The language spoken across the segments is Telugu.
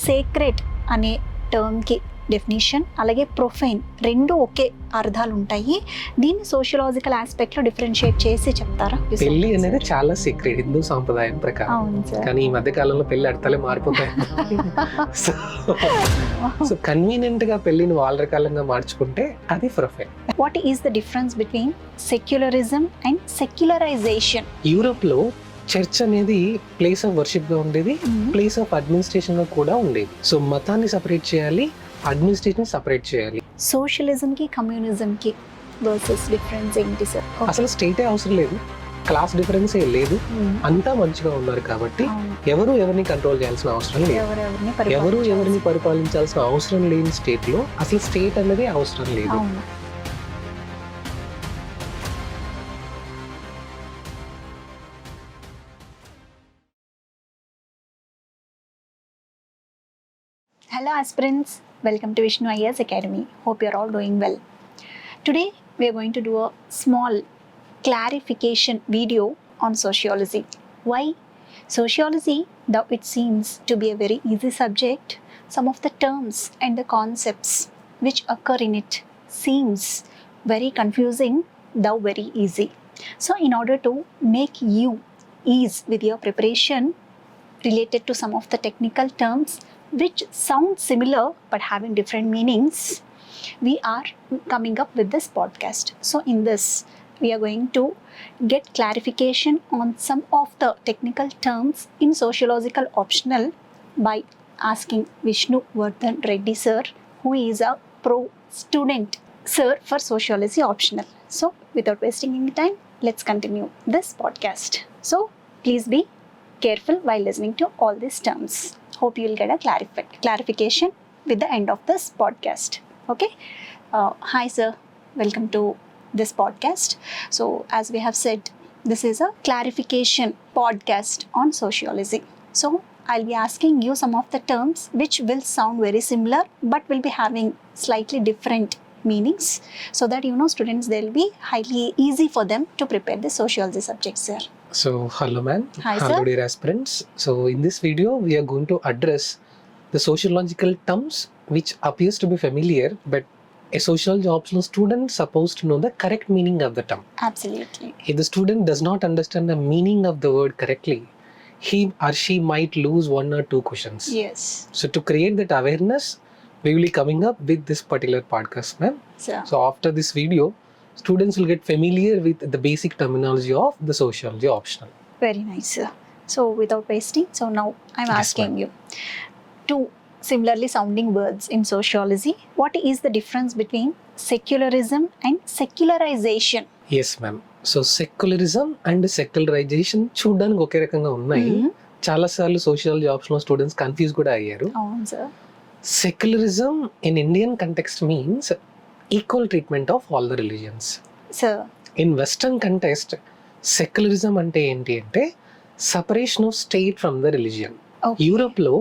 సేక్రెట్ అనే టర్మ్కి డెఫినేషన్, అలాగే ప్రొఫైన్ రెండు ఒకే అర్థాలు ఉంటాయి. దీన్ని సోషియలాజికల్ ఆస్పెక్ట్లో డిఫరెన్షియేట్ చేసి చెప్తారా? పెళ్లి అనేది చాలా సీక్రెట్ హిందూ సాంప్రదాయం ప్రకారం. అవును సార్. కానీ ఈ మధ్య కాలంలో పెళ్లి అర్థాలే మారిపోతాయి. సో కన్వీనియంట్ గా పెళ్లిని వాళ్ళ రకాలంగా మార్చుకుంటే అది profile. What is the difference between secularism and secularisation? Europe లో చర్చ్ అనేది ప్లేస్ ఆఫ్ వర్షిప్ గా ఉండేది, ప్లేస్ ఆఫ్ అడ్మినిస్ట్రేషన్ గా కూడా ఉండేది. సో మతాన్ని సపరేట్ చేయాలి, అడ్మినిస్ట్రేషన్ సపరేట్ చేయాలి. సోషలిజం కి కమ్యూనిజం కి వర్సెస్ డిఫరెన్స్ ఏంటి సార్? అసలు స్టేటే అవసరం లేదు, క్లాస్ డిఫరెన్స్ ఏ లేదు, అంతా మంచిగా ఉన్నారు కాబట్టి ఎవరు ఎవరిని కంట్రోల్ చేయాల్సిన అవసరం లేదు. ఎవరు ఎవరిని పరిపాలించాల్సిన అవసరం లేని స్టేట్ లో అసలు స్టేట్ అనేది అవసరం లేదు. Hello aspirants, welcome to Vishnu IAS Academy. Hope you are all doing well. Today we are going to do a small clarification video on sociology. Why? Sociology, though it seems to be a very easy subject, some of the terms and the concepts which occur in it seems very confusing, though very easy. So in order to make you ease with your preparation related to some of the technical terms which sound similar but having different meanings, we are coming up with this podcast. So in this, we are going to get clarification on some of the technical terms in sociological optional by asking Vishnu Vardhan Reddy sir, who is a pro student sir for sociology optional. So without wasting any time, let's continue this podcast. So please be careful while listening to all these terms. Hope you will get a clarification with the end of this podcast. Okay. Hi sir, welcome to this podcast. So as we have said, this is a clarification podcast on sociology. So I'll be asking you some of the terms which will sound very similar but will be having slightly different meanings, so that students, they'll be highly easy for them to prepare the sociology subject, sir. So hello ma'am. Hi hello sir. dear aspirants. So in this video we are going to address the sociological terms which appears to be familiar, but a social optional student supposed to know the correct meaning of the term. Absolutely. If the student does not understand the meaning of the word correctly, he or she might lose one or two questions. Yes. So to create that awareness, we will be coming up with this particular podcast, ma'am. Sir. So after this video, students will get familiar with the basic terminology of the sociology optional. Very nice, sir. So without wasting, so now I'm Yes, asking ma'am. you two similarly sounding words in sociology. What is the difference between secularism and secularization? Yes, ma'am. So secularism and secularization చూడడానికి ఒకే రకంగా ఉన్నాయి. చాలా సార్లు సోషియాలజీ ఆప్షనల్ స్టూడెంట్స్ కన్ఫ్యూజ్ కూడా అయ్యారు. అవును sir. Secularism in Indian context means equal treatment of all the religions. Sir. In Western context, secularism అంటే ఏంటి అంటే separation of state from the religion. Europe లో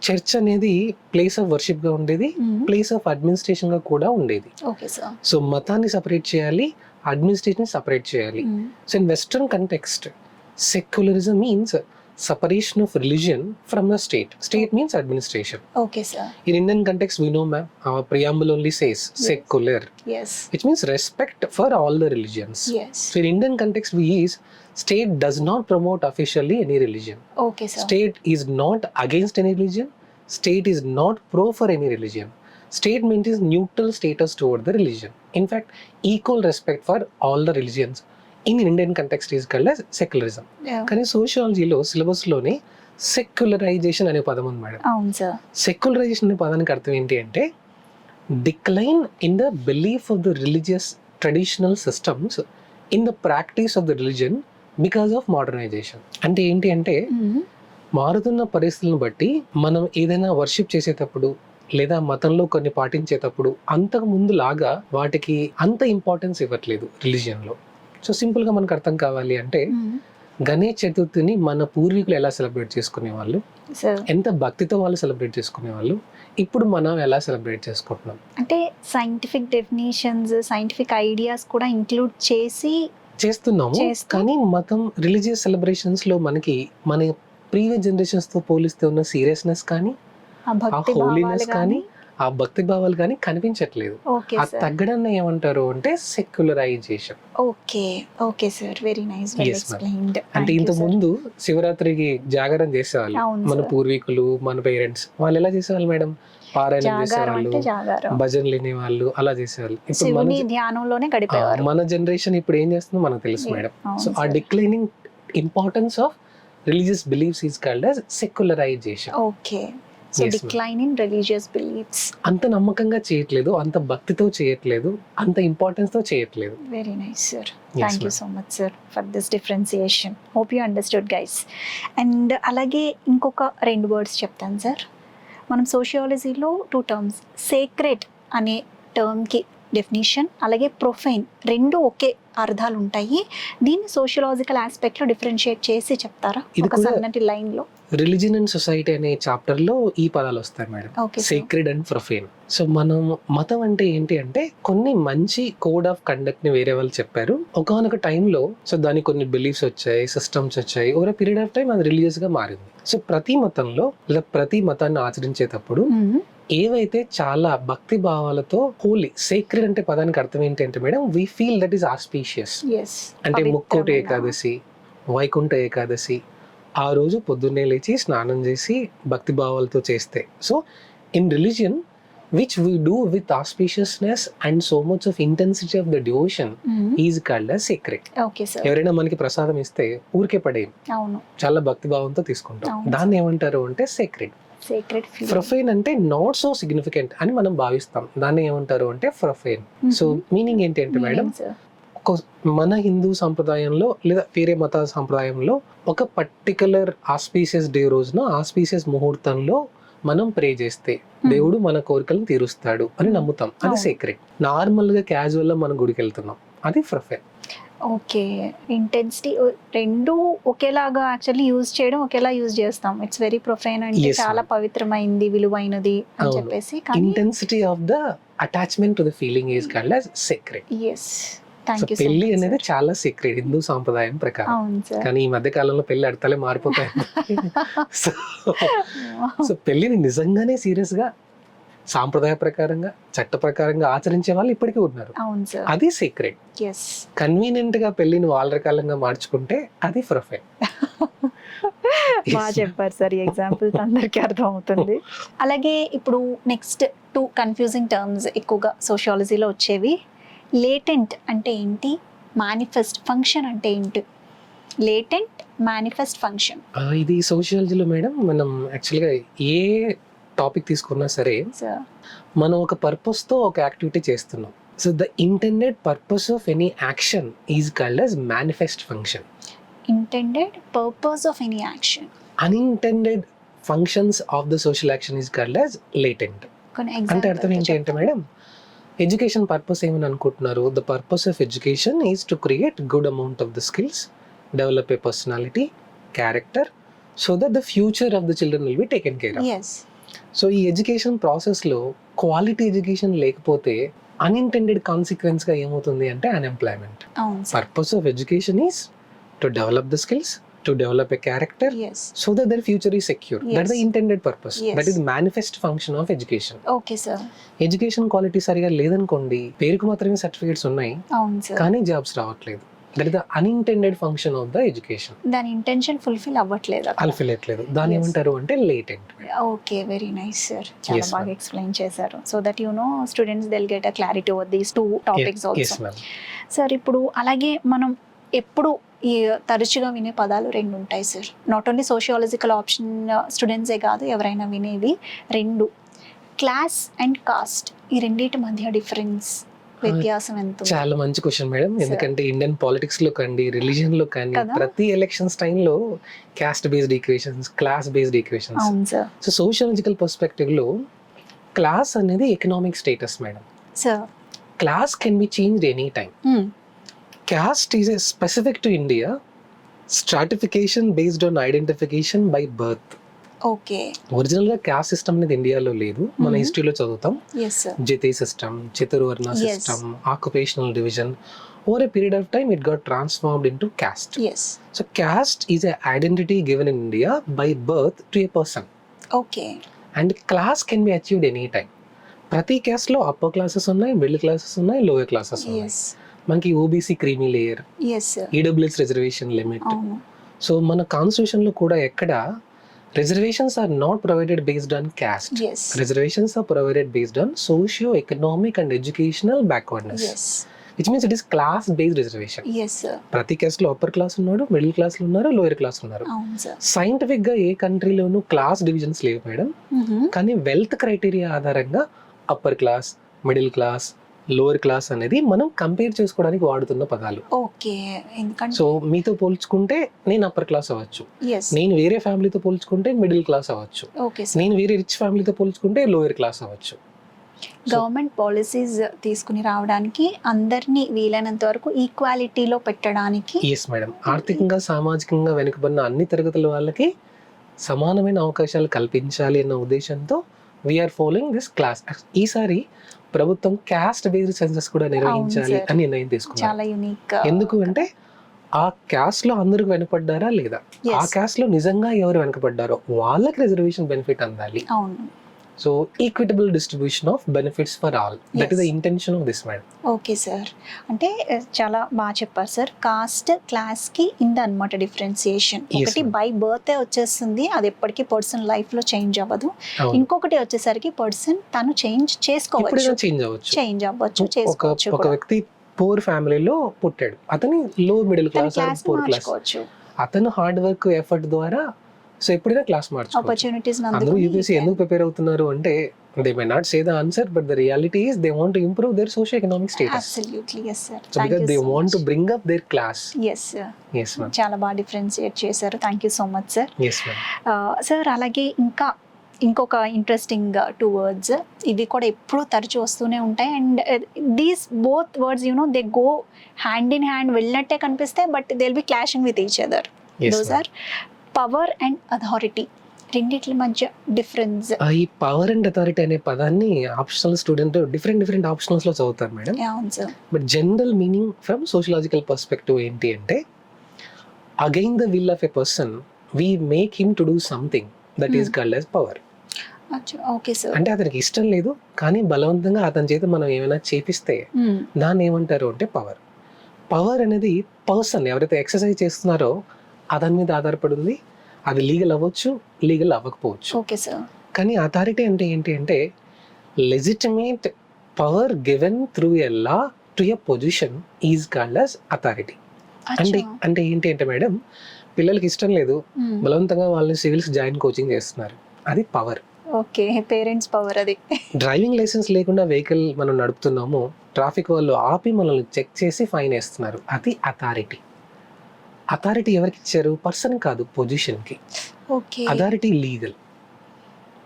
చర్చ్ అనేది ప్లేస్ ఆఫ్ వర్షిప్ గా ఉండేది, ప్లేస్ ఆఫ్ అడ్మినిస్ట్రేషన్ గా కూడా ఉండేది. Okay sir. సో మతాన్ని సపరేట్ చేయాలి, అడ్మినిస్ట్రేషన్ సపరేట్ చేయాలి. So in western context secularism means separation of religion from the state. State means administration. Okay sir. In Indian context, we know, ma'am, our preamble only says secular, Yes. which means respect for all the religions. Yes. So in Indian context, we use state does not promote officially any religion. Okay sir. State is not against any religion. State is not pro for any religion. State maintains neutral status toward the religion. In fact, equal respect for all the religions. In Indian context is called as secularism. కానీ సోషియాలజీలో సిలబస్లోనే సెక్యులరైజేషన్ అనే పదం ఉంది మేడం. అవును సార్. సెక్యులరైజేషన్ అనే పదానికి అర్థం ఏంటి అంటే decline in the belief of the religious traditional systems in the practice of the religion because of modernisation. అంటే ఏంటి అంటే మారుతున్న పరిస్థితులను బట్టి మనం ఏదైనా వర్షిప్ చేసేటప్పుడు లేదా మతంలో కొన్ని పాటించేటప్పుడు అంతకు ముందు లాగా వాటికి అంత ఇంపార్టెన్స్ ఇవ్వట్లేదు రిలీజియన్లో. సో సింపుల్గా మనకు అర్థం కావాలి అంటే గణేష్ చతుర్థిని మన పూర్వీకులు ఎలా సెలబ్రేట్ చేసుకునేవాళ్ళు, ఎంత భక్తితో వాళ్ళు సెలబ్రేట్ చేసుకునేవాళ్ళు, ఇప్పుడు మనం ఎలా సెలబ్రేట్ చేసుకుంటున్నాం అంటే సైంటిఫిక్ డెఫినేషన్స్, సైంటిఫిక్ ఐడియాస్ కూడా ఇంక్లూడ్ చేస్తున్నాము. కానీ మతం రిలీజియస్ సెలబ్రేషన్స్ లో మనకి మన ప్రీవియస్ జనరేషన్స్ తో పోలిస్తే ఉన్న సీరియస్నెస్ కానీ ఆ ఆ భక్తి హోలీనెస్ భావాలు కానీ కానీ ఆ భక్తి భావాలు కానీ కనిపించట్లేదు. ఓకే ఆ సార్. తగ్గడాన్ని ఏమంటారు అంటే secularisation. Okay. Okay sir. Very nice. Well Yes, ma'am. Explained. అంటే థాంక్ యూ ఇంత సార్. ముందు శివరాత్రికి జాగరణ చేసేవాళ్ళు. అవును మన సార్. పూర్వీకులు, మన పేరెంట్స్ వాళ్ళు ఎలా చేసేవాళ్ళు మేడం? పారాయణం జాగారం చేసేవాళ్ళు, అంటే జాగారం. భజనలు వినేవాళ్ళు, అలా చేసేవాళ్ళు. ఇప్పుడు శివుని ధ్యానంలోనే గడిపేవారు. మన జనరేషన్ ఇప్పుడు ఏం చేస్తుందో మనకు తెలుసు మేడం. సో అవును ఆ sir. Declining importance of religious beliefs is called as secularisation. Okay. So Yes, ma'am. Decline in religious beliefs. అంత నమ్మకంగా చేయట్లేదు, అంత భక్తితో చేయట్లేదు, అంత ఇంపార్టెన్స్ తో చేయట్లేదు. Very nice sir. Yes, thank you ma'am. So much sir for this differentiation. Hope you understood guys. And అలాగే ఇంకొక 2 వర్డ్స్ చెప్తాను సార్. మనం సోషియాలజీలో 2 టర్మ్స్, సేక్రెడ్ అనే టర్మ్కి డెఫినిషన్, అలాగే ప్రొఫైన్, 2 ఒకే అర్థాలు ఉంటాయి. దీన్ని సోషియలాజికల్ ఆస్పెక్ట్లో డిఫరెన్షియేట్ చేసి చెప్తారా ఇది ఒక కూడా సన్నటి లైన్లో? రిలీజియన్ అండ్ సొసైటీ అనే చాప్టర్ లో ఈ పదాలు వస్తాయి madam. Okay sir. Sacred and profane. So మనం మతం అంటే ఏంటి అంటే కొన్ని మంచి కోడ్ ఆఫ్ కండక్ట్ ని వేరే వాళ్ళు చెప్పారు. ఒకనొక టైంలో సో దానికి కొన్ని బిలీఫ్స్ వచ్చాయి, సిస్టమ్స్ వచ్చాయి. ఓవర్ పీరియడ్ ఆఫ్ టైం అది రిలీజియస్ గా మారింది. సో ప్రతి మతంలో లేదా ప్రతి మతాన్ని ఆచరించేటప్పుడు ఏవైతే చాలా భక్తి భావాలతో హోలీ, సేక్రెడ్ అంటే పదానికి అర్థం ఏంటి అంటే madam, we feel that is auspicious. Yes. అంటే ముక్కోటి ఏకాదశి, వైకుంఠ ఏకాదశి, ఆ రోజు పొద్దున్నే లేచి స్నానం చేసి భక్తి భావాలతో చేస్తే. So in religion which we do with auspiciousness and so much of intensity of the devotion is called as sacred. Okay sir. ఎవరైనా మనకి ప్రసాదం ఇస్తే ఊరికే పడేయం, అవును. చాలా భక్తి భావంతో తీసుకుంటాం. అవును. దాన్ని ఏమంటారు అంటే సీక్రెట్. Sacred feel. ప్రొఫైన్ అంటే నాట్ సో సిగ్నిఫికెంట్ అని మనం భావిస్తాం. దాన్ని ఏమంటారు అంటే ప్రొఫైన్. సో మీనింగ్ ఏంటి అంటే మేడం, మన హిందూ సంప్రదాయంలో లేదా వేరే మత సంప్రదాయంలో ఒక పర్టికులర్ ఆస్పీషియస్ డే రోజున ఆస్పీషియస్ ముహూర్తంలో మనం ప్రే చేస్తే దేవుడు మన కోరికలను తీరుస్తాడు అని నమ్ముతాం. అది సీక్రెట్. నార్మల్ గా క్యాజువల్ గా మనం గుడికి వెళ్తున్నాం, అది ప్రొఫైన్. ఓకే. ఇంటెన్సిటీ 2 ఒకేలాగా యాక్చువల్లీ యూజ్ చేయడం, ఒకేలా యూజ్ చేస్తాం. ఇట్స్ వెరీ ప్రొఫైన్ అంటే Yes, చాలా పవిత్రమైంది, విలువైనది అని అవును. చెప్పేసి. కానీ intensity of the attachment to the feeling is called as secret. Yes. Thank you so పెళ్లి మచ్ అనేది సార్. చాలా సీక్రెట్ హిందూ సాంప్రదాయం ప్రకారం. అవును సార్. కానీ ఈ మధ్య కాలంలో పెళ్లి అడతలే మారిపోతాయి. సో పెళ్లిని నిజంగానే సీరియస్ గా సాంప్రదాయ ప్రకారంగా చట్ట ప్రకారంగా ఆచరించే వాళ్ళు ఇప్పటికీ ఉన్నారు. అవును సార్. అది సీక్రెట్. ఎస్. కన్వీనియంట్ గా పెళ్లిని వాళ్ళ రకాలంగా మార్చుకుంటే అది ప్రొఫైన్. బాగా చెప్పారు సార్. ఈ ఎగ్జాంపుల్ అందరికీ అర్థం అవుతుంది. అలాగే ఇప్పుడు నెక్స్ట్ 2 కన్ఫ్యూజింగ్ టర్మ్స్ ఎక్కువగా సోషియాలజీలో వచ్చేవి. లేటెంట్ అంటే ఏంటి, మేనిఫెస్ట్ ఫంక్షన్ అంటే ఏంటి? Latent, manifest function. ఇది సోషియాలజీలో మేడం మనం యాక్చువల్గా ఏ టాపిక్ తీసుకున్నా సరే సార్ మనం ఒక పర్పస్ తో ఒక యాక్టివిటీ చేస్తున్నాం. So the intended purpose of any action is called as manifest function. Intended purpose of any action. Unintended functions of the social action is called as latent. అంటే అర్థం ఏంటి అంటే మేడం, ఎడ్యుకేషన్ పర్పస్ ఏమని అనుకుంటున్నారు? The purpose of education is to create good amount of the skills, develop a personality, character, so that the future of the children will be taken care of. Yes. So ఈ ఎడ్యుకేషన్ ప్రాసెస్లో క్వాలిటీ ఎడ్యుకేషన్ లేకపోతే అన్ఇంటెండెడ్ కాన్సిక్వెన్స్ గా ఏమవుతుంది అంటే అన్ఎంప్లాయ్మెంట్. అవును sir. Purpose of education is to develop the skills, to develop a character Yes. so that their future is secure. Yes. That's the intended purpose. Yes. That is the manifest function of education. Okay sir. Education quality సరిగా లేదనుకోండి, పేరుకు మాత్రమే సర్టిఫికేట్స్ ఉన్నాయి అవును సార్. కానీ జాబ్స్ రావట్లేదు. That is the unintended function of the education. దాని ఇంటెన్షన్ ఫుల్ఫిల్ అవ్వట్లేదు. అల్ఫిలేట్లేదు. దాన్ని Yes. ఏమంటారు అంటే latent. Okay, very nice sir. చాలా Yes, బాగా ma'am. ఎక్స్ప్లెయిన్ చేశారు. So that you know students they will get a clarity over these 2 topics Yes, also. ma'am. Sir ఇప్పుడు అలాగే మనం ఎప్పుడు ఈ తరచుగా వినే పదాలు 2 ఉంటాయి sir. Not only sociological option స్టూడెంట్సే కాదు, ఎవరైనా వినేవి 2, క్లాస్ అండ్ కాస్ట్. ఈ రెండింటి మధ్య డిఫరెన్స్, వ్యత్యాసం ఎంత ఉంది? చాలా మంచి క్వశ్చన్ మేడం. Sir. ఎందుకంటే ఇండియన్ పాలిటిక్స్ లో కానీ రిలీజియన్ లో కానీ కదా? ప్రతి ఎలక్షన్స్ టైంలో caste based equations, class based equations. అవును సార్. సో సోషియాలజికల్ పర్స్పెక్టివ్ లో క్లాస్ అనేది economic status madam. Sir class can be changed any time. Caste is a specific to India stratification based on identification by birth. Okay. Original గా క్యాస్ట్ సిస్టమ్ అనేది ఇండియాలో లేదు. మన Mhm. హిస్టరీలో చదువుతాం. Yes sir. Jati system, chaturvarna Yes. System, occupational division. Over a period of time it got transformed into caste. Yes. So caste is a identity given in India by birth to a person. Okay. And class can be achieved any time. ప్రతి క్యాస్ట్లో అప్పర్ క్లాసెస్ ఉన్నాయి, మిడిల్ క్లాసెస్ ఉన్నాయి, లోయర్ క్లాసెస్ ఉన్నాయి. ఎస్ మనకి OBC creamy layer, yes EWS reservation limit. అవును సో మన కాన్స్టిట్యూషన్లో కూడా ఎక్కడ reservations are not provided based on caste. Yes reservations are provided based on socio economic and educational backwardness, yes which means it is class based reservation. Yes sir ప్రతి క్యాస్ట్లో అప్పర్ క్లాస్ ఉన్నాడు, మిడిల్ క్లాస్లో ఉన్నారు, లోయర్ క్లాస్ ఉన్నారు. అవును సార్ సైంటిఫిక్గా ఏ కంట్రీలోనూ క్లాస్ డివిజన్స్ లేవు మేడం. కానీ వెల్త్ క్రైటీరియా ఆధారంగా upper class, middle class, lower class అనేది మనం కంపేర్ చేసుకోవడానికి వాడుతున్న పదాలు. ఓకే ఎందుకంటే సో మీతో పోల్చుకుంటే నేను అప్పర్ క్లాస్ అవ్వచ్చు, ఎస్ నేను వేరే ఫ్యామిలీతో పోల్చుకుంటే మిడిల్ క్లాస్ అవ్వచ్చు, ఓకే సార్ నేను వేరే రిచ్ ఫ్యామిలీతో పోల్చుకుంటే లోయర్ క్లాస్ అవ్వచ్చు. గవర్నమెంట్ పాలసీస్ తీసుకుని రావడానికి అందరినీ వీలైనంత వరకు ఈక్వాలిటీలో పెట్టడానికి ఎస్ మేడం, ఆర్థికంగా సామాజికంగా వెనుకబడిన అన్ని తరగతుల వాళ్ళకి సమానమైన అవకాశాలు కల్పించాలి అన్న ఉద్దేశంతో వీఆర్ ఫాలోయింగ్ దిస్ క్లాస్. ఈసారి ప్రభుత్వం క్యాస్ట్ బేస్డ్ సెన్సస్ కూడా నిర్వహించాలి sir. అని నిర్ణయం తీసుకున్నారు. చాలా యూనిక్ ఎందుకు అంటే ఆ క్యాస్ట్ లో అందరికి వెనకబడ్డారా లేదా, Yes. ఆ క్యాస్ట్ లో నిజంగా ఎవరు వెనకబడ్డారో వాళ్ళకి రిజర్వేషన్ బెనిఫిట్ అందాలి. అవును so equitable distribution of benefits for all, that is the intention of this madam. Okay sir అంటే చాలా బాగా చెప్పారు సార్. కాస్ట్ క్లాస్ కి ఇంద అనమాట డిఫరెన్సియేషన్. Yes, ఒకటి ma'am. బై బర్త్ వచ్చేస్తుంది, అది ఎప్పటికీ పర్సన్ లైఫ్ లో చేంజ్ అవ్వదు. అవును, ఇంకొకటి వచ్చేసరికి పర్సన్ తను చేంజ్ చేసుకోవచ్చు, ఎప్పుడైనా చేంజ్ అవ్వచ్చు. చేంజ్ అవ్వచ్చు, ఒక చేసుకోవచ్చు ఒక వ్యక్తి పూర్ ఫ్యామిలీలో పుట్టాడు, అతని low middle class or class poor class, మార్చుకోవచ్చు, అతను హార్డ్ వర్క్ ఎఫర్ట్ ద్వారా సో ఎప్పుడైనా క్లాస్ మార్చుకోవచ్చు. ఆపర్చునిటీస్ అందరూ యూపీఎస్సీ ఎందుకు ప్రిపేర్ అవుతున్నారు అంటే they may not say the answer, but the reality is they want to improve their socio economic status. Absolutely yes sir. So because they want to bring up their class. Yes yes ma'am, చాలా బాగా డిఫరెన్షియేట్ చేశారు. Thank you so much sir. Yes ma'am. Sir అలాగే ఇంకా ఇంకొక ఇంట్రెస్టింగ్ 2 words ఇవి కూడా ఎప్పుడూ తరచూ వస్తూనే ఉంటాయి. And these both words they go hand in hand వెళ్ళినట్టే కనిపిస్తాయి, but they will be clashing with each other. Yes, those ma'am. Are power and authority. రెండిట్ల మధ్య డిఫరెన్స్. ఈ పవర్ అండ్ అథారిటీ అనే పదాన్ని ఆప్షనల్ స్టూడెంట్ డిఫరెంట్ ఆప్షనల్స్ లో చదువుతారు మేడం. అవును sir. But general meaning from sociological perspective ఏంటి అంటే again the will of a person we make him to do something that is called as power. Okay sir. అంటే అతనికి ఇష్టం లేదు కానీ బలవంతంగా అతని చేత మనం ఏమైనా చేపిస్తే దాన్ని ఏమంటారు అంటే పవర్. పవర్ అనేది పర్సన్ ఎవరైతే ఎక్సర్సైజ్ చేస్తున్నారో అతని మీద ఆధారపడి ఉంది. అది లీగల్ అవ్వచ్చు, లీగల్ అవ్వకపోవచ్చు. Okay sir. కానీ అథారిటీ అంటే ఏంటి అంటే legitimate power given through a law to a position is called as authority. అంటే ఏంటి అంటే మేడం, పిల్లలకి ఇష్టం లేదు, బలవంతంగా వాళ్ళని సివిల్స్ జాయిన్ కోచింగ్ చేస్తున్నారు, అది పవర్. ఓకే, పేరెంట్స్ పవర్ అది. డ్రైవింగ్ లైసెన్స్ లేకుండా వెహికల్ మనం నడుపుతున్నాము, ట్రాఫిక్ వాళ్ళు ఆపి మనల్ని చెక్ చేసి ఫైన్ వేస్తున్నారు, అది అథారిటీ. అథారిటీ ఎవరికి ఇచ్చారు? పర్సన్ కాదు, పొజిషన్కి. Okay. Authority legal.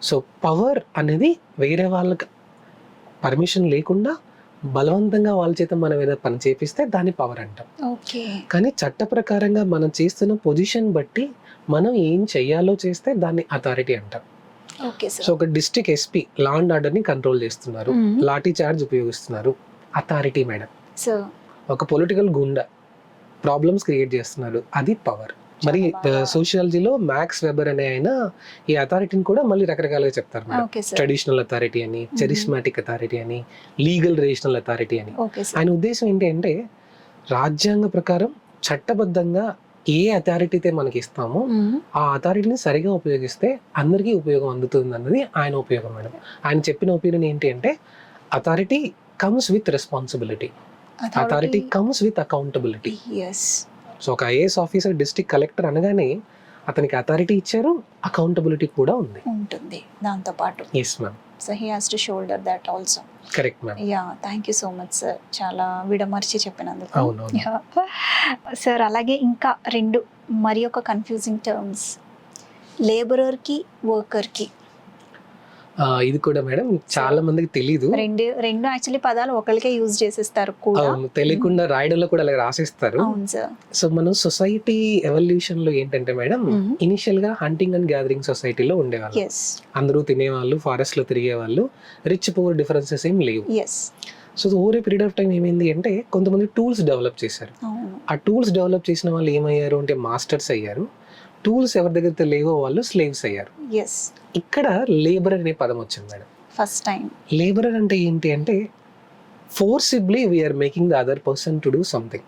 So power అనేది వేరే వాళ్ళకి పర్మిషన్ లేకుండా బలవంతంగా వాళ్ళ చేత మనం ఏదైనా పని చేపిస్తే దాన్ని పవర్ అంటాం. ఓకే. కానీ చట్ట ప్రకారంగా మనం చేస్తున్న పొజిషన్ బట్టి మనం ఏం చెయ్యాలో చేస్తే దాన్ని అథారిటీ అంటాం. Okay so sir. ఒక డిస్ట్రిక్ట్ ఎస్పీ లా అండ్ ఆర్డర్ని కంట్రోల్ చేస్తున్నారు, లాఠీ చార్జ్ ఉపయోగిస్తున్నారు, అథారిటీ మేడం. సార్. ఒక పొలిటికల్ గుండా ప్రాబ్లమ్స్ క్రియేట్ చేస్తున్నారు, అది పవర్. మరి సోషియాలజీలో మ్యాక్స్ వెబర్ అనే ఆయన ఈ అథారిటీని కూడా మళ్ళీ రకరకాలుగా చెప్తారు madam. Okay sir. Traditional authority అని, చెరిస్మాటిక్ అథారిటీ అని, లీగల్ రేషనల్ అథారిటీ అని. Okay sir. ఆయన ఉద్దేశం ఏంటి అంటే రాజ్యాంగ ప్రకారం చట్టబద్ధంగా ఏ అథారిటీ అయితే మనకి ఇస్తామో ఆ అథారిటీని సరిగా ఉపయోగిస్తే అందరికీ ఉపయోగం అందుతుంది అన్నది ఆయన ఉపయోగం మేడం. ఆయన చెప్పిన ఒపీనియన్ ఏంటి అంటే authority comes with responsibility, authority comes with accountability. Yes. So ఒక ఐఏఎస్ ఆఫీసర్, డిస్ట్రిక్ట్ కలెక్టర్ అనగానే అతనికి అథారిటీ ఇచ్చారు, అకౌంటబిలిటీ కూడా ఉంది, ఉంటుంది దాంతో పాటు. Yes ma'am. So he has to shoulder that also. Correct ma'am. Ya, thank you so much sir, చాలా విడమర్చి చెప్పినందుకు. అవును. సార్ అలాగే ఇంకా మరి ఒక కన్ఫ్యూజింగ్ టర్మ్స్, లేబరర్కి వర్కర్కి. ఇది కూడా మేడం చాలా మందికి తెలీదు. రెండు యాక్చువల్లీ పదాలు ఒకరికే యూజ్ చేసేస్తారు కూడా. తెలియకుండా రాయడంలో కూడా అలా రాసేస్తారు. అవును సార్. సో మనం సొసైటీ ఎవల్యూషన్ లో ఏంటంటే మేడం, ఇనిషియల్ గా హంటింగ్ అండ్ గ్యాదరింగ్ సొసైటీలో ఉండేవాళ్ళు, ఎస్ అందరూ తినేవాళ్ళు, ఫారెస్ట్ లో తిరిగేవాళ్ళు, రిచ్ పూర్ డిఫరెన్సెస్ ఏం లేవు. Yes. So over a period of time ఏమైంది అంటే కొంతమంది టూల్స్ డెవలప్ చేశారు. అవును. ఆ టూల్స్ డెవలప్ చేసిన వాళ్ళు ఏమయ్యారు అంటే మాస్టర్స్ అయ్యారు. టూల్స్ ఎవరి దగ్గర లేవో వాళ్ళు స్లేవ్స్ అయ్యారు. ఎస్, ఇక్కడ లేబర్ అనే పదం వచ్చింది మేడం. First time. లేబరర్ అంటే ఏంటి అంటే forcibly we are making the other person to do something.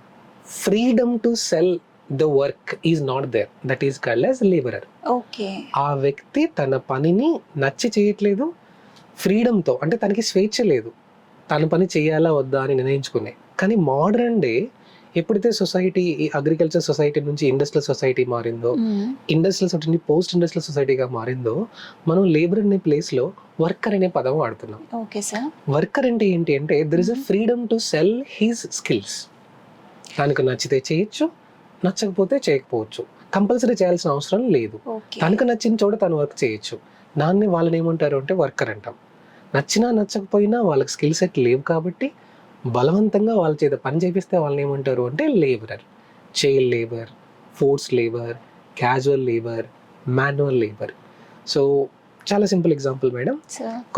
Freedom to sell the work is not there, that is called as labourer. Okay, ఆ వ్యక్తి తన పనిని నచ్చి చేయట్లేదు, ఫ్రీడమ్తో అంటే తనకి స్వేచ్ఛ లేదు తన పని చేయాలా వద్దా అని నిర్ణయించుకునే. కానీ మోడర్న్ డే ఎప్పుడైతే సొసైటీ అగ్రికల్చర్ సొసైటీ నుంచి ఇండస్ట్రియల్ సొసైటీ మారిందో, ఇండస్ట్రియల్ సొసైటీ పోస్ట్ ఇండస్ట్రియల్ సొసైటీగా మారిందో, మనం లేబర్ అనే ప్లేస్లో వర్కర్ అనే పదం వాడుతున్నాం. Okay sir. వర్కర్ అంటే ఏంటి అంటే there is a freedom to sell his skills. తనకు నచ్చితే చేయొచ్చు, నచ్చకపోతే చేయకపోవచ్చు, కంపల్సరీ చేయాల్సిన అవసరం లేదు. తనకు నచ్చిన చోట తను వర్క్ చేయొచ్చు. దాన్ని వాళ్ళని ఏమంటారు అంటే వర్కర్ అంటాం. నచ్చినా నచ్చకపోయినా వాళ్ళకి స్కిల్ సెట్ లేవు కాబట్టి బలవంతంగా వాళ్ళ చేత పని చేపిస్తే వాళ్ళని ఏమంటారు అంటే labourer. Child labour, force labour, casual labour, manual labour. So చాలా సింపుల్ ఎగ్జాంపుల్ మేడం,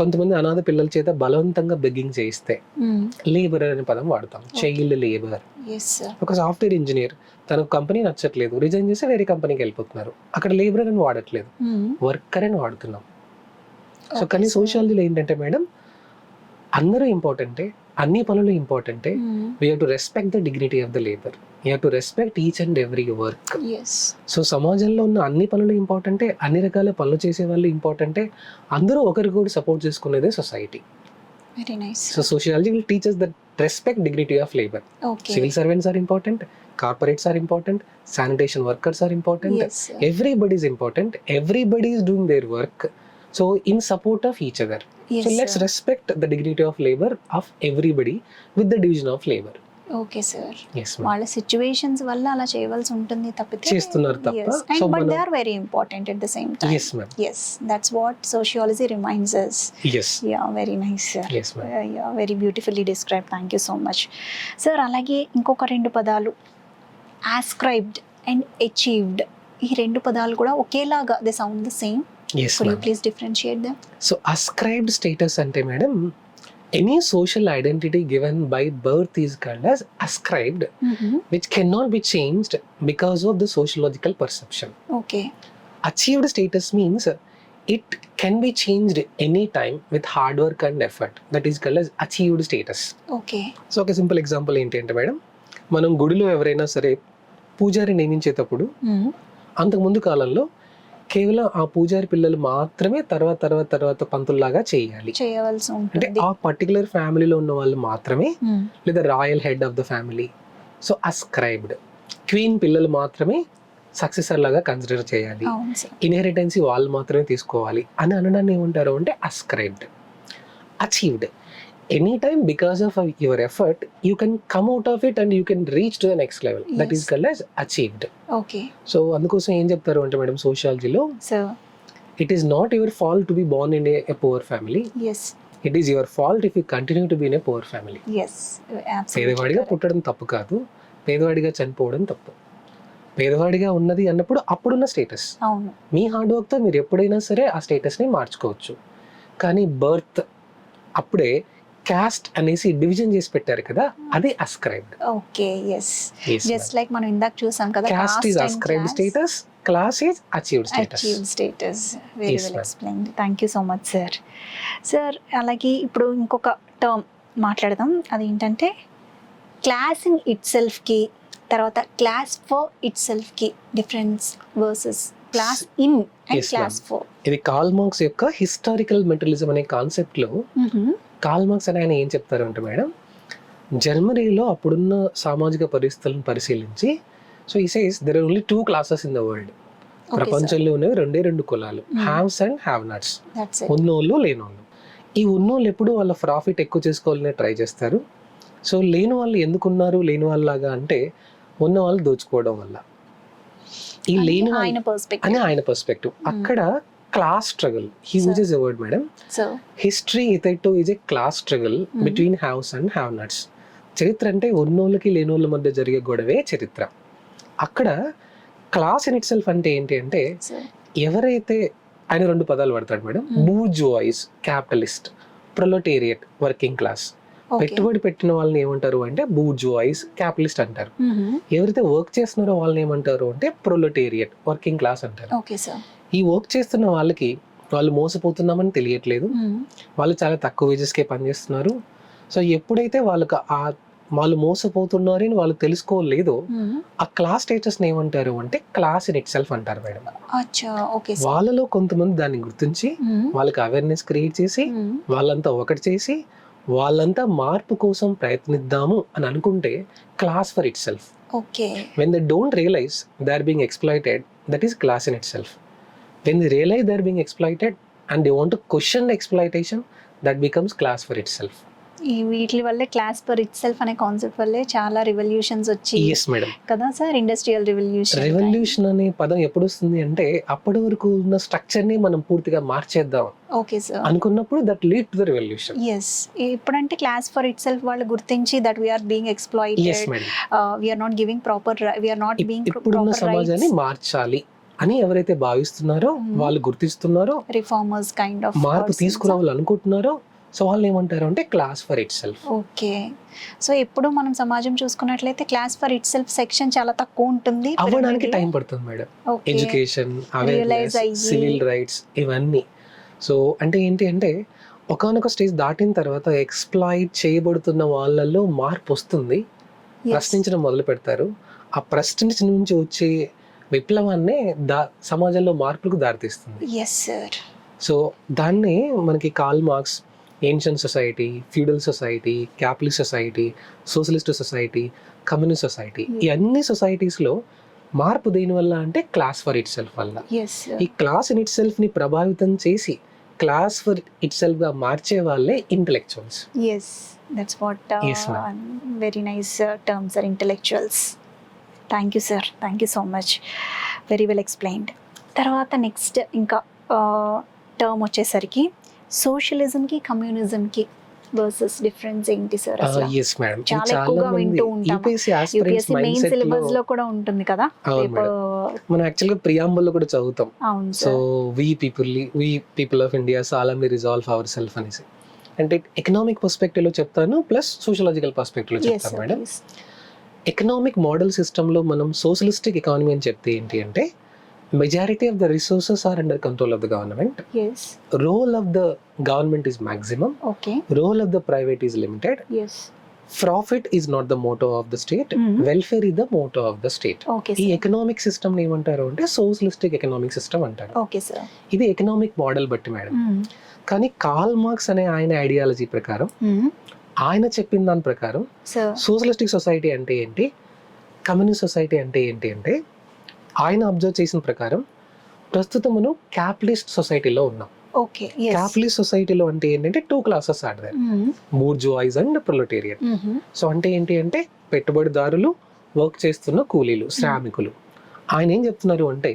కొంతమంది అనాథ పిల్లల చేత బలవంతంగా బెగ్గింగ్ చేయిస్తే లేబరర్ అనే పదం వాడతాం. Child labour. ఒక సాఫ్ట్వేర్ ఇంజనీర్ తనకు కంపెనీ నచ్చట్లేదు, రిజైన్ చేసి వేరే కంపెనీకి వెళ్ళిపోతున్నారు, అక్కడ లేబరర్ అని వాడట్లేదు, వర్కర్ అని వాడుతున్నాం. సో కానీ సోషాలజీలో ఏంటంటే మేడం అందరూ ఇంపార్టెంటే, అన్ని పనులు ఇంపార్టెంటే. We have to respect the dignity of the labour, we have to respect each and every work. So సమాజంలో ఉన్న అన్ని పనులు ఇంపార్టెంటే, అన్ని రకాల పనులు చేసే వాళ్ళు ఇంపార్టెంటే, అందరూ ఒకరికొకరు సపోర్ట్ చేసుకునేదే society. Very nice. So sociology will teach us the respect dignity of labor. Civil servants are important, corporates are important, sanitation workers are important. Everybody is important, everybody is doing their work, so in support of each other. So let's respect the dignity of labor of everybody with the division of labor. Okay sir. Yes ma'am. వాళ్ళ సిచ్యువేషన్స్ వల్ల అలా చేయవలసి ఉంటుంది తప్పితే చేస్తున్నారు తప్ప. So but they are very important at the same time. Yes ma'am. Yes, that's what sociology reminds us. Yes. Yeah, very nice sir. Yes ma'am. Yeah, very beautifully described. Thank you so much. Sir, అలాగే ఇంకొక రెండు పదాలు ascribed and achieved. ఈ రెండు పదాలు కూడా ఒకేలాగా they sound the same. Yes Could you ma'am. please differentiate them? So ascribed status అంటే madam any social identity given by birth is called as ascribed, which cannot be changed because of the sociological perception. Okay. Achieved status means it can be changed anytime with hard work and effort. That is called as achieved status. Okay. So ఒక సింపుల్ ఎగ్జాంపుల్ ఏంటి అంటే మేడం, మనం గుడిలో ఎవరైనా సరే పూజారి నియమించేటప్పుడు అంతకుముందు కాలంలో కేవలం ఆ పూజారి పిల్లలు మాత్రమే తర్వాత పంతుల్లాగా చేయాలి, చేయవలసి అంటే ఉంటుంది. ఆ పర్టికులర్ ఫ్యామిలీలో ఉన్న వాళ్ళు మాత్రమే, లేదా royal head of the family. So ascribed. Queen పిల్లలు మాత్రమే సక్సెసర్ లాగా కన్సిడర్ చేయాలి, అవును సార్. ఇన్హెరిటెన్సీ వాళ్ళు మాత్రమే తీసుకోవాలి అని అనడాన్ని ఏమంటారు అంటే ascribed. Achieved. Any time because of your effort you can come out of it and you can reach to the next level. That is called as achieved. Okay. So అందుకోసం ఏం చెప్తారు అంటే మేడం సోషియాలజీలో, so it is not your fault to be born in a poor family, yes it is your fault if you continue to be in a poor family. Yes, పేదవాడిగా పుట్టడం తప్పు కాదు, పేదవాడిగా చనిపోవడం తప్పు. పేదవాడిగా ఉన్నది అన్నప్పుడు అప్పుడున్న స్టేటస్, అవును. మీ హార్డ్ వర్క్తో మీరు ఎప్పుడైనా సరే ఆ స్టేటస్ని మార్చుకోవచ్చు. కానీ బర్త్ అప్పుడే క్యాస్ట్ అనేసి డివిజన్ చేసి పెట్టారు కదా, అది ascribed. Okay, yes. Just like మనం ఇందాక చూసాం కదా, caste is ascribed status, class is achieved status. Achieved status. Very Yes, well ma'am. Explained. Thank you so much sir. Sir, అలాగే ఇప్పుడు ఇంకొక టర్మ్ మాట్లాడదాం. అదేంటంటే క్లాస్ ఇన్ ఇట్ సెల్ఫ్కి తర్వాత క్లాస్ ఫర్ ఇట్ సెల్ఫ్కి difference versus class in and Yes, class ma'am. For. ఇది కార్ల్ మార్క్స్ యొక్క హిస్టారికల్ మెటీరియలిజం అనే కాన్సెప్ట్లో కార్ల్ మార్క్స్ అని ఆయన ఏం చెప్తారు అంటే మేడం, జర్మనీలో అప్పుడున్న సామాజిక పరిస్థితులను పరిశీలించి, సో ఈ says there are only 2 classes in the world. ప్రపంచంలో ఉన్నవి రెండు కులాలు, హ్యావ్స్ అండ్ హ్యావ్ నాట్స్. ఉన్నోళ్ళు లేనోళ్ళు. ఈ ఉన్నోళ్ళు ఎప్పుడు వాళ్ళ ప్రాఫిట్ ఎక్కువ చేసుకోవాలని ట్రై చేస్తారు. సో లేని వాళ్ళు ఎందుకున్నారు లేని వాళ్ళలాగా అంటే ఉన్న వాళ్ళు దోచుకోవడం వల్ల. ఈ లేని అని ఆయన పర్స్పెక్టివ్. అక్కడ class struggle, he uses a word madam, history ఇథైటో is a class struggle between haves and have nots. చరిత్ర అంటే ఉన్నోళ్ళకి లేనోళ్ళ మధ్య జరిగే గొడవే చరిత్ర. అక్కడ క్లాస్ ఇన్ ఇట్ సెల్ఫ్ అంటే ఏంటి అంటే, ఎవరైతే ఆయన 2 పదాలు వాడతాడు మేడం, బూర్జువాయిస్ క్యాపిటలిస్ట్, ప్రొలెటేరియట్ వర్కింగ్ క్లాస్. పెట్టుబడి పెట్టిన వాళ్ళని ఏమంటారు అంటే బూర్జువాయిస్, క్యాపిటలిస్ట్ అంటారు. ఎవరైతే వర్క్ చేస్తున్నారో వాళ్ళని ఏమంటారు అంటే ప్రొలెటేరియట్, వర్కింగ్ క్లాస్ అంటారు. Okay sir. ఈ వర్క్ చేస్తున్న వాళ్ళకి వాళ్ళు మోసపోతున్నామని తెలియట్లేదు, వాళ్ళు చాలా తక్కువ వేజెస్కే పనిచేస్తున్నారు. సో ఎప్పుడైతే వాళ్ళకి వాళ్ళు మోసపోతున్నారు అని వాళ్ళు తెలుసుకోలేదో ఆ క్లాస్ స్టేటస్ని ఏమంటారు అంటే క్లాస్ ఇన్ ఇట్ సెల్ఫ్ అంటారు మేడం. వాళ్ళలో కొంతమంది దాన్ని గుర్తించి వాళ్ళకి అవేర్నెస్ క్రియేట్ చేసి వాళ్ళంతా ఒకటి చేసి వాళ్ళంతా మార్పు కోసం ప్రయత్నిద్దాము అని అనుకుంటే class for itself. When they don't realize they are being exploited, that is class in itself. When they realize they are being exploited and they want to question the exploitation, that becomes class for itself. ఈ వీటి వల్లే క్లాస్ ఫర్ ఇట్ సెల్ఫ్ అనే కాన్సెప్ట్ వల్లే చాలా రివల్యూషన్స్ వచ్చి కదా సార్, ఇండస్ట్రియల్ రెవల్యూషన్ అనే పదం ఎప్పుడు వస్తుంది అంటే అప్పటి వరకు ఉన్న స్ట్రక్చర్ ని మనం పూర్తిగా మార్చేద్దాం ఓకే సార్ అనుకున్నప్పుడు that lead to the revolution. ఇప్పుడంటే క్లాస్ ఫర్ ఇట్ సెల్ఫ్ వాళ్ళు గుర్తించి that we are being exploited, we are not giving proper, we are not being ఇప్పుడున్న సమాజాన్ని మార్చాలి అని ఎవరైతే భావిస్తున్నారో వాళ్ళు గుర్తిస్తున్నారో, రిఫార్మర్స్ కైండ్ ఆఫ్ మార్పు తీసుకురావాలి అనుకుంటున్నారో, సో వాళ్ళు ఏమంటారు అంటే class for it self. Okay. So ఎప్పుడు మనం సమాజం చూసుకున్నట్లయితే class for it self section చాలా తక్కువ ఉంటుంది, అవ్వడానికి టైం పడుతుంది madam. Education, awareness, civil rights ఇవన్నీ. సో అంటే ఏంటి అంటే ఒకనొక స్టేజ్ దాటిన తర్వాత ఎక్స్ప్లాయిట్ చేయబడుతున్న వాళ్ళల్లో మార్పు వస్తుంది, ప్రశ్నించడం మొదలు పెడతారు. ఆ ప్రశ్నించ నుంచి వచ్చే విప్లవాన్నే సమాజంలో మార్పులకు దారితీస్తుంది. సో దాన్ని మనకి Karl Marx ancient society, feudal society, capitalist society, socialist society, communist society, ఈ అన్ని సొసైటీస్లో మార్పు దేనివల్ల అంటే క్లాస్ ఫర్ ఇట్ సెల్ఫ్ వల్ల. ఈ క్లాస్ ఇన్ ఇట్ సెల్ఫ్ని ప్రభావితం చేసి క్లాస్ ఫర్ ఇట్ సెల్ఫ్గా మార్చే వాళ్ళే intellectuals. That's what very nice terms are intellectuals. Thank you sir, thank you so much, very well explained. తర్వాత నెక్స్ట్ ఇంకా టర్మ్ వచ్చేసరికి సోషలిజంకి కమ్యూనిజంకి వర్సెస్ డిఫరెన్స్ ఏంటి సార్? చాలా ఎక్కువగా వింటూ ఉంటాం, యూపీఎస్సీ మెయిన్ సిలబస్ లో కూడా ఉంటుంది కదా, మనం యాక్చువల్గా ప్రియాంబుల్ కూడా చదువుతాం. So we people of India solemnly resolve ourselves అనేసి. అంటే ఎకనామిక్ పర్స్పెక్టివ్ లో చెప్తాను, ప్లస్ సోషలాజికల్ పర్స్పెక్టివ్ లో చెప్తాను మేడం. ఎకనామిక్ మోడల్ సిస్టంలో మనం సోషలిస్టిక్ ఎకానమీ అని చెప్తే ఏంటి అంటే majority of the resources are under control of the government, role of the government is maximum, role of the private is limited, profit is not the motto of the state, welfare is the motto of the state. ఈ ఎకనామిక్ సిస్టమ్ ఏమంటారు అంటే సోషలిస్టిక్ ఎకనామిక్ సిస్టమ్ అంటారు. ఇది ఎకనామిక్ మోడల్ బట్టి మేడం. కానీ కార్ల్ మార్క్స్ అనే ఆయన ఐడియాలజీ ప్రకారం, ఆయన చెప్పిన దాని ప్రకారం సోషలిస్టిక్ సొసైటీ అంటే ఏంటి, కమ్యూనిస్ట్ సొసైటీ అంటే ఏంటి అంటే ఆయన అబ్జర్వ్ చేసిన ప్రకారం ప్రస్తుతం మనం క్యాపిటలిస్ట్ సొసైటీలో ఉన్నాం. క్యాపిటలిస్ట్ సొసైటీలో అంటే ఏంటంటే two classes are there, bourgeoisie and proletariat. So అంటే ఏంటి అంటే పెట్టుబడిదారులు, వర్క్ చేస్తున్న కూలీలు, శ్రామికులు. ఆయన ఏం చెప్తున్నారు అంటే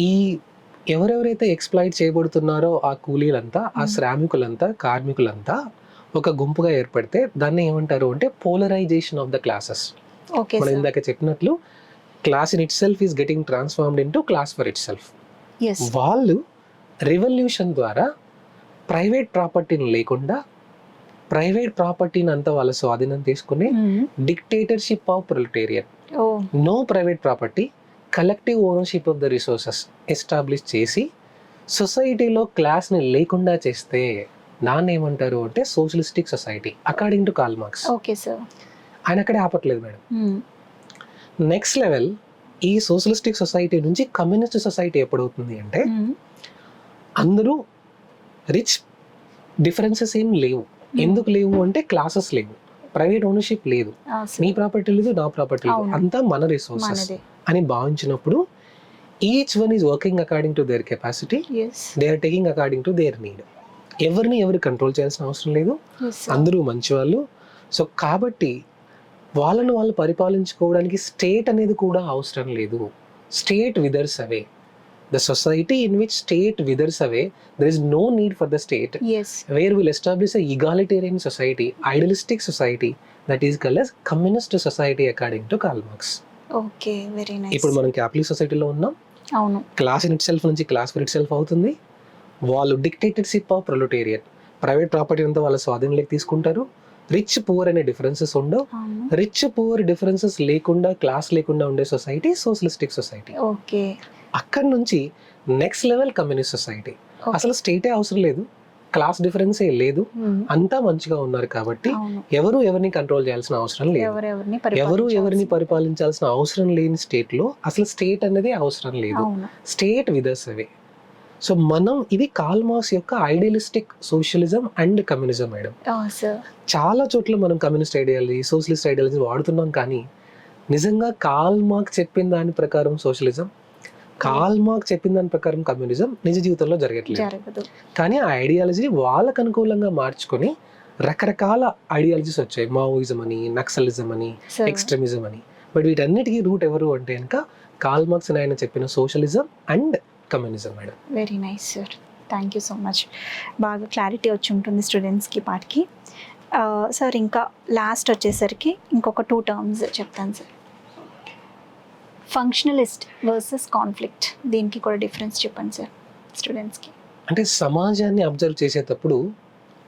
ఈ ఎవరెవరైతే ఎక్స్ప్లాయిట్ చేయబడుతున్నారో ఆ కూలీలంతా, ఆ శ్రామికులంతా, కార్మికులంతా ఒక గుంపుగా ఏర్పడితే దాన్ని ఏమంటారు అంటే పోలరైజేషన్ ఆఫ్ ద క్లాసెస్. మనం ఇందాక చెప్పినట్లు class in itself is getting transformed into class for itself. వాళ్ళు రెవల్యూషన్ ద్వారా ప్రైవేట్ ప్రాపర్టీని లేకుండా ప్రైవేట్ ప్రాపర్టీని అంతా వాళ్ళ స్వాధీనం తీసుకుని dictatorship of proletariat, no private property, collective ownership of the resources establish చేసి సొసైటీలో క్లాస్ని లేకుండా చేస్తే దాన్ని ఏమంటారు అంటే socialistic society according to Karl Marx. ఆయన అక్కడే ఆపట్లేదు మేడం. నెక్స్ట్ లెవెల్ ఈ సోషలిస్టిక్ సొసైటీ నుంచి కమ్యూనిస్ట్ సొసైటీ ఎప్పుడవుతుంది అంటే అందరూ రిచ్, డిఫరెన్సెస్ ఏం లేవు. ఎందుకు లేవు అంటే క్లాసెస్ లేవు, ప్రైవేట్ ఓనర్షిప్ లేదు, నీ ప్రాపర్టీ లేదు, నా ప్రాపర్టీ లేదు, అంతా మన రిసోర్సెస్ అని భావించినప్పుడు each one is working according to their capacity, they are taking according to their need. ఎవరిని ఎవరు కంట్రోల్ చేయాల్సిన అవసరం లేదు, అందరూ మంచివాళ్ళు. సో కాబట్టి వాళ్ళను వాళ్ళు పరిపాలించుకోవడానికి స్టేట్ అనేది కూడా అవసరం లేదు. State withers away. The society in which state withers away, there is no need for the state. Where we'll establish a egalitarian society, idealistic society, that is called as communist society according to Karl Marx. Okay, very nice. ఇప్పుడు మనం క్యాపిటలిస్ట్ సొసైటీలో ఉన్నాం. అవును. క్లాస్ ఇన్ ఇట్ సెల్ఫ్ నుంచి క్లాస్ ఫర్ ఇట్ సెల్ఫ్ అవుతుంది. వాళ్ళు డిక్టేటర్షిప్ ఆఫ్ ప్రొలెటేరియట్, ప్రైవేట్ ప్రాపర్టీ అంతా వాళ్ళ స్వాధీనంలోకి తీసుకుంటారు. రిచ్ పువర్ అనే డిఫరెన్సెస్ ఉండవు. అవును. రిచ్ పువర్ డిఫరెన్సెస్ లేకుండా, క్లాస్ లేకుండా ఉండే సొసైటీ సోషలిస్టిక్ సొసైటీ. ఓకే. అక్కడ నుంచి నెక్స్ట్ లెవెల్ కమ్యూనిస్ట్ సొసైటీ. అసలు స్టేటే అవసరం లేదు, క్లాస్ డిఫరెన్సే లేదు, అంతా మంచిగా ఉన్నారు కాబట్టి అవును. ఎవరు ఎవరిని కంట్రోల్ చేయాల్సిన అవసరం లేదు. ఎవరు ఎవరిని పరిపాలించాల్సిన అవసరం లేని స్టేట్ లో అసలు స్టేట్ అనేది అవసరం లేదు. అవును. స్టేట్ విదర్స్ అవే. సో మనం ఇది కార్ల్ మార్క్స్ యొక్క idealistic socialism and communism madam. చాలా చోట్ల మనం కమ్యూనిస్ట్ ఐడియాలజీ, సోషలిస్ట్ ఐడియాలజీ వాడుతున్నాం, కానీ నిజంగా కార్ల్ మార్క్స్ చెప్పిన దాని ప్రకారం సోషలిజం, కార్ల్ మార్క్స్ చెప్పిన దాని ప్రకారం కమ్యూనిజం నిజ జీవితంలో జరగట్లేదు. కానీ ఆ ఐడియాలజీ వాళ్ళకు అనుకూలంగా మార్చుకొని రకరకాల ఐడియాలజీస్ వచ్చాయి. మావోయిజం అని, నక్సలిజం అని, ఎక్స్ట్రీమిజం అని. బట్ వీటన్నిటికీ రూట్ ఎవరు అంటే కనుక కార్ల్ మార్క్స్ అని ఆయన చెప్పిన socialism and communism madam. Very nice sir, thank you so much. బాగా క్లారిటీ వచ్చి ఉంటుంది స్టూడెంట్స్కి పాటికి. సార్ ఇంకా లాస్ట్ వచ్చేసరికి ఇంకొక 2 టర్మ్స్ చెప్తాను సార్. ఫంక్షనలిస్ట్ వర్సెస్ కాన్ఫ్లిక్ట్, దీనికి కూడా డిఫరెన్స్ చెప్పండి సార్ స్టూడెంట్స్కి. అంటే సమాజాన్ని అబ్జర్వ్ చేసేటప్పుడు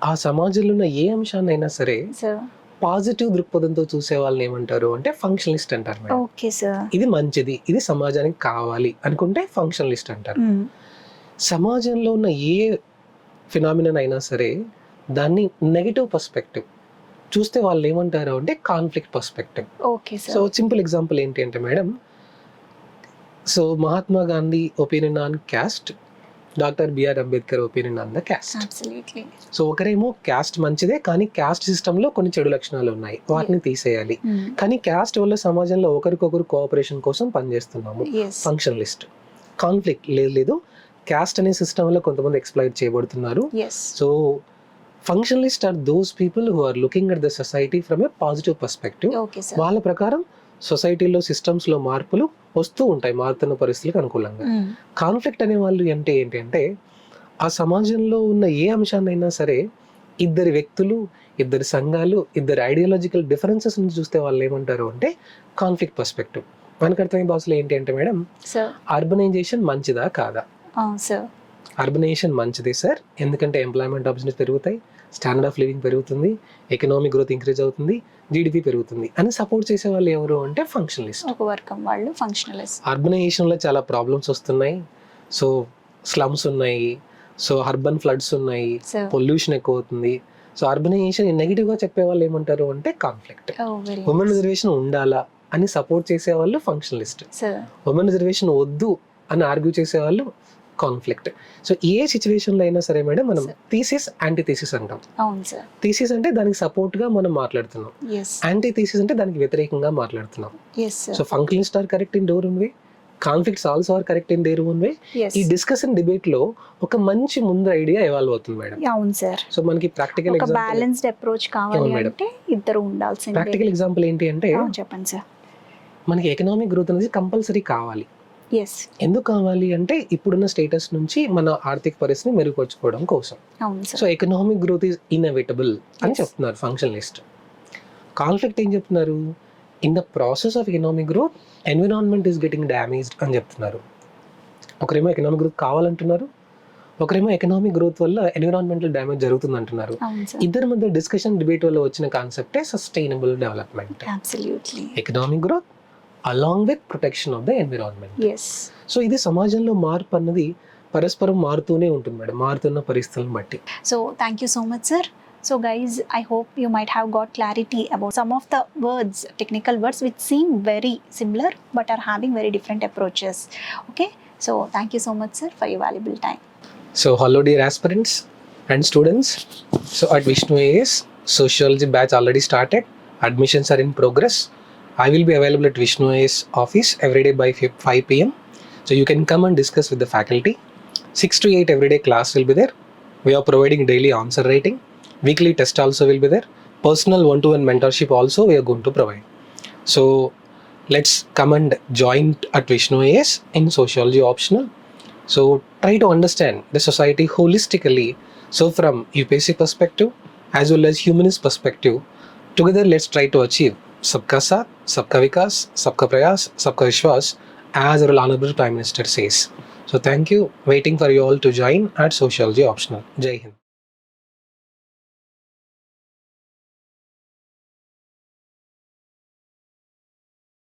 ఆ సమాజంలో ఉన్న ఏ అంశాన్నైనా సరే సార్ పాజిటివ్ దృక్పథంతో చూసే వాళ్ళని ఏమంటారు అంటే ఫంక్షనలిస్ట్ అంటారు మేడం. Okay sir. ఇది మంచిది, ఇది సమాజానికి కావాలి అనుకుంటే ఫంక్షనలిస్ట్ అంటారు. సమాజంలో ఉన్న ఏ ఫినామినన్ అయినా సరే దాన్ని నెగటివ్ పర్స్పెక్టివ్ చూస్తే వాళ్ళు ఏమంటారు అంటే conflict perspective. Okay sir. So simple example ఏంటి అంటే madam, so Mahatma Gandhi opinion on caste, doctor B R Ambedkar opinion on the caste. Absolutely. So ఒకరేమో క్యాస్ట్ మంచిదే, కానీ క్యాస్ట్ సిస్టంలో కొన్ని చెడు లక్షణాలు ఉన్నాయి, వాటిని తీసేయాలి. కానీ క్యాస్ట్ వల్ల సమాజంలో ఒకరికొకరు కోఆపరేషన్ కోసం పనిచేస్తున్నాము, ఫంక్షనలిస్ట్. కాన్ఫ్లిక్ట్ లేదు, క్యాస్ట్ అనే సిస్టమ్ వల్ల కొంతమంది ఎక్స్ప్లాయిట్ చేయబడుతున్నారు. So functionalist are those people who are looking at the society from a positive perspective. వాళ్ళ ప్రకారం సొసైటీలో సిస్టమ్స్లో మార్పులు వస్తూ ఉంటాయి మారుతున్న పరిస్థితులకు అనుకూలంగా. కాన్ఫ్లిక్ట్ అనే వాళ్ళు అంటే ఏంటి అంటే ఆ సమాజంలో ఉన్న ఏ అంశాన్నైనా సరే ఇద్దరు వ్యక్తులు, ఇద్దరు సంఘాలు, ఇద్దరు ఐడియాలజికల్ డిఫరెన్సెస్ నుంచి చూస్తే వాళ్ళు ఏమంటారు అంటే కాన్ఫ్లిక్ట్ పర్స్పెక్టివ్. మనకు అర్థమయ్యే భాషలో ఏంటి అంటే మేడం, అర్బనైజేషన్ మంచిదా కాదా? అర్బనైజేషన్ మంచిదే సార్, ఎందుకంటే ఎంప్లాయ్మెంట్ ఆపర్చునిటీస్ పెరుగుతాయి, స్టాండర్డ్ ఆఫ్ లివింగ్ పెరుగుతుంది, ఎకనామిక్ గ్రోత్ ఇంక్రీజ్ అవుతుంది, జీడిపి పెరుగుతుంది అని సపోర్ట్ చేసే వాళ్ళు ఎవరు అంటే ఫంక్షనలిస్ట్. ఒక వర్గం వాళ్ళు ఫంక్షనలిస్ట్. అర్బనైజేషన్లో చాలా ప్రాబ్లమ్స్ వస్తున్నాయి, సో స్లమ్స్ ఉన్నాయి, సో అర్బన్ ఫ్లడ్స్ ఉన్నాయి, పొల్యూషన్ ఎక్కువ అవుతుంది. సో అర్బనైజేషన్ నెగిటివ్గా చెప్పే వాళ్ళు ఏమంటారు అంటే కాన్ఫ్లిక్ట్. ఉమెన్ రిజర్వేషన్ ఉండాలా అని సపోర్ట్ చేసే వాళ్ళు ఫంక్షనలిస్ట్. ఉమెన్ రిజర్వేషన్ వద్దు అని ఆర్గ్యూ చేసే వాళ్ళు కాన్ఫ్లిక్ట్. సో ఏ సిచ్యువేషన్లో అయినా సరే మేడం మనం థీసిస్, యాంటీ థీసిస్ అంటాం. థీసిస్ అంటే దానికి సపోర్ట్ గా మనం మాట్లాడుతున్నాం, యాంటీ థీసిస్ అంటే దానికి వ్యతిరేకంగా మాట్లాడుతున్నాం. So functionalist are correct in their own way, conflicts also are correct in their own way. ఈ డిస్కషన్ డిబేట్ లో ఒక మంచి ముందు ఐడియా ఎవాల్వ్ అవుతుంది మేడం. అవును సార్. సో మనకి ప్రాక్టికల్ ఎగ్జాంపుల్, బ్యాలెన్స్డ్ అప్రోచ్ కావాలి అంటే ఇద్దరు ఉండాల్సిందే. ప్రాక్టికల్ ఎగ్జాంపుల్ ఏంటి అంటే చెప్పండి సార్, మనకి ఎకనామిక్ గ్రోత్ అనేది కంపల్సరీ కావాలి. ఎందుకు కావాలి అంటే ఇప్పుడున్న స్టేటస్ నుంచి మన ఆర్థిక పరిస్థితిని మెరుగుపరచుకోవడం కోసం. So economic growth is inevitable అని చెప్తున్నారు ఫంక్షనలిస్ట్. కాన్ఫ్లిక్ట్ ఏం చెప్తున్నారు, in the process of economic growth environment is getting damaged అని చెప్తున్నారు. ఒకరేమో ఎకనామిక్ గ్రోత్ కావాలంటున్నారు, ఒకరేమో ఎకనామిక్ గ్రోత్ వల్ల ఎన్విరాన్మెంటల్ డ్యామేజ్ జరుగుతుంది అంటున్నారు. ఇద్దరి మధ్య డిస్కషన్ డిబేట్ వల్ల వచ్చిన కాన్సెప్టే sustainable development. Economic growth along with protection of the environment. సో ఇది సమాజంలో మార్పు అన్నది పరస్పరం మారుతూనే ఉంటుంది మేడం, మారుతున్న పరిస్థితులను బట్టి. So thank you so much sir. So guys, I hope you might have got clarity about some of the words, technical words which seem very similar but are having very different approaches. Okay, so thank you so much sir for your valuable time. So hello dear aspirants and students. So at Vishnu IAS sociology batch already started, admissions are in progress. I will be available at Vishnu IAS office every day by 5 p.m. So you can come and discuss with the faculty. 6 to 8 everyday class will be there. We are providing daily answer writing. Weekly test also will be there. Personal one-to-one mentorship also we are going to provide. So let's come and join at Vishnu IAS in sociology optional. So try to understand the society holistically. So from UPSC perspective as well as humanist perspective, together let's try to achieve सबका साथ, सबका विकास, सबका प्रयास, सबका विश्वास, as our honorable Prime Minister says. So thank you. Waiting for you all to join at Sociology Optional. Jai Hind.